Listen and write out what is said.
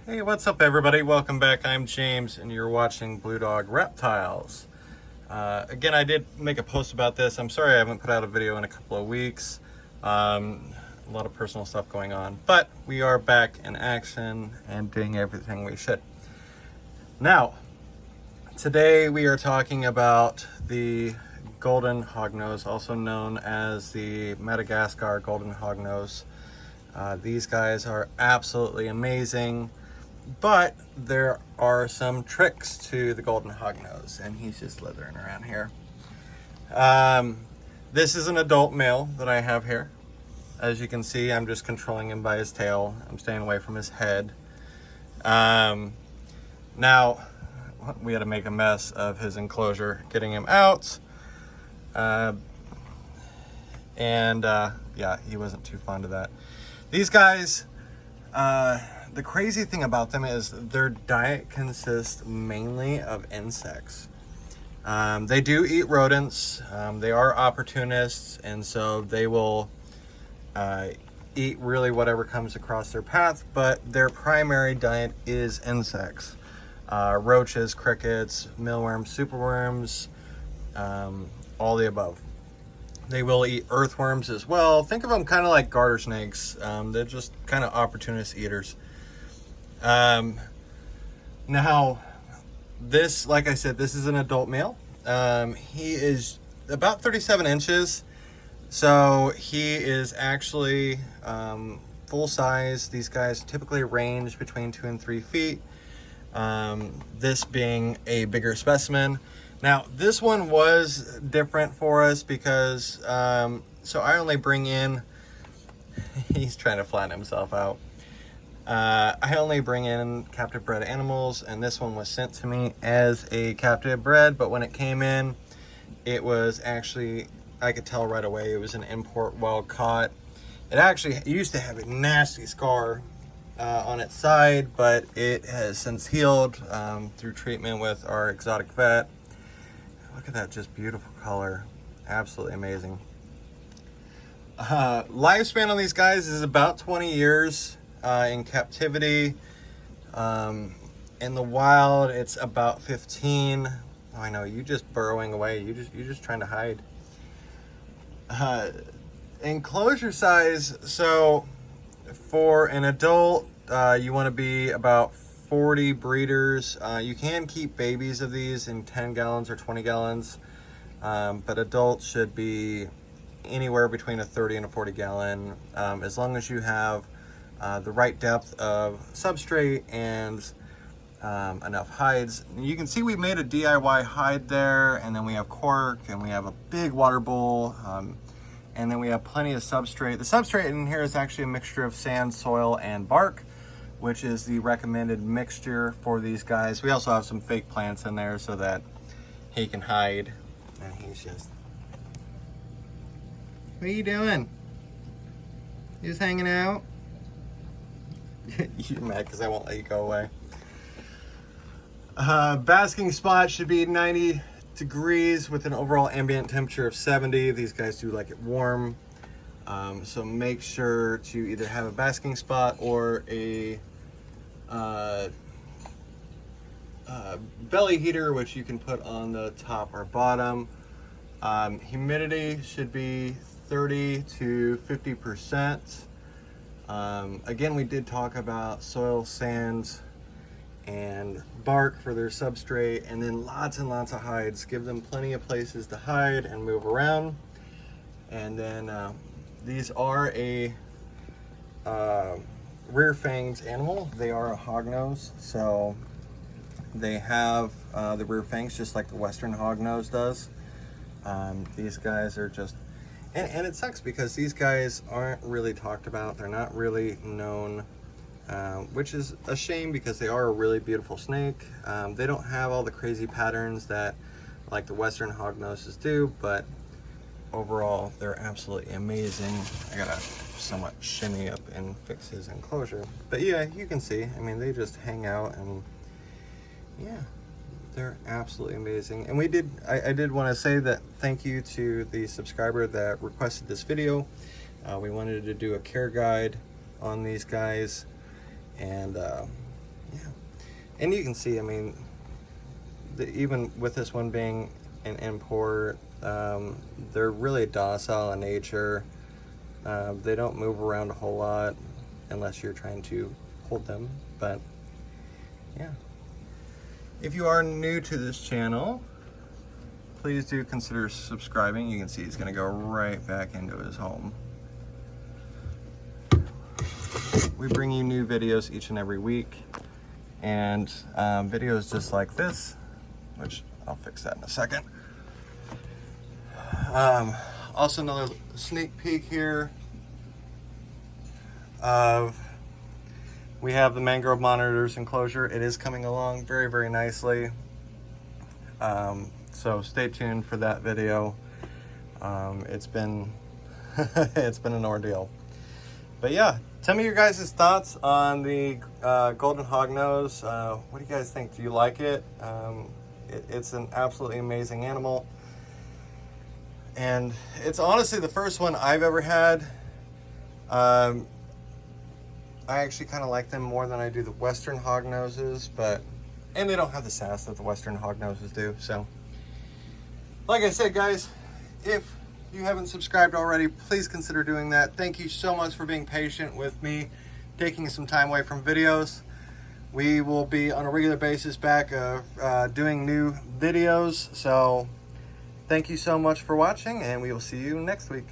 Hey, what's up everybody? Welcome back. I'm James and you're watching Blue Dog Reptiles. Again, I did make a post about this. I'm sorry I haven't put out a video in a couple of weeks. A lot of personal stuff going on, but we are back in action and doing everything we should. Now, today we are talking about the golden hognose, also known as the Madagascar golden hognose. These guys are absolutely amazing, but there are some tricks to the golden hognose, and he's just slithering around here. This is an adult male that I have here. As you can see, I'm just controlling him by his tail. I'm staying away from his head. Now, we had to make a mess of his enclosure, getting him out. Yeah, he wasn't too fond of that. These guys, the crazy thing about them is their diet consists mainly of insects. They do eat rodents. They are opportunists, and so they will eat really whatever comes across their path, but their primary diet is insects. Roaches, crickets, mealworms, superworms, all the above. They will eat earthworms as well. Think of them kind of like garter snakes. They're just kind of opportunist eaters. Now, this, like I said, this is an adult male. He is about 37 inches. So he is actually full size. These guys typically range between 2 and 3 feet. This being a bigger specimen. Now, this one was different for us because, so I only bring in, he's trying to flatten himself out. I only bring in captive bred animals, and this one was sent to me as a captive bred, but when it came in, it was actually, I could tell right away, it was an import wild caught. It used to have a nasty scar on its side, but it has since healed through treatment with our exotic vet. Look at that just beautiful color. Absolutely amazing. Lifespan on these guys is about 20 years in captivity. In the wild, it's about 15. Oh, I know, you just burrowing away. You're just trying to hide. Enclosure size, so for an adult, you want to be about 40 breeders. You can keep babies of these in 10 gallons or 20 gallons, but adults should be anywhere between a 30 and a 40 gallon, as long as you have the right depth of substrate and enough hides. You can see we made a DIY hide there, and then we have cork, and we have a big water bowl, and then we have plenty of substrate. The substrate in here is actually a mixture of sand, soil, and bark, which is the recommended mixture for these guys. We also have some fake plants in there so that he can hide. And he's just, what are you doing? You just hanging out? You're mad because I won't let you go away. Basking spot should be 90 degrees with an overall ambient temperature of 70. These guys do like it warm. So make sure to either have a basking spot or a belly heater, which you can put on the top or bottom. Humidity should be 30 to 50%. Again, we did talk about soil, sand, and bark for their substrate, and then lots and lots of hides. Give them plenty of places to hide and move around. And then these are a rear fangs animal. They are a hognose, so they have the rear fangs just like the western hognose does. These guys are just, and it sucks because these guys aren't really talked about. They're not really known, which is a shame because they are a really beautiful snake. They don't have all the crazy patterns that like the western hognoses do, but overall they're absolutely amazing. I gotta somewhat shimmy up and fix his enclosure, but yeah, you can see, I mean, they just hang out, and yeah, they're absolutely amazing. And I did want to say that thank you to the subscriber that requested this video. We wanted to do a care guide on these guys, and Yeah, and you can see, I mean, even with this one being an import, they're really docile in nature. They don't move around a whole lot unless you're trying to hold them, but yeah. If you are new to this channel, please do consider subscribing. You can see he's gonna go right back into his home. We bring you new videos each and every week, and videos just like this, which I'll fix that in a second. Also another sneak peek here of, we have the mangrove monitors enclosure. It is coming along very, very nicely. So stay tuned for that video. It's been it's been an ordeal. But yeah, tell me your guys' thoughts on the golden hognose. What do you guys think? Do you like it? It's an absolutely amazing animal. And it's honestly the first one I've ever had. I actually kind of like them more than I do the Western hognoses, and they don't have the sass that the Western hognoses do. So, like I said, guys, if you haven't subscribed already, please consider doing that. Thank you so much for being patient with me, taking some time away from videos. We will be on a regular basis back doing new videos. So thank you so much for watching, and we will see you next week.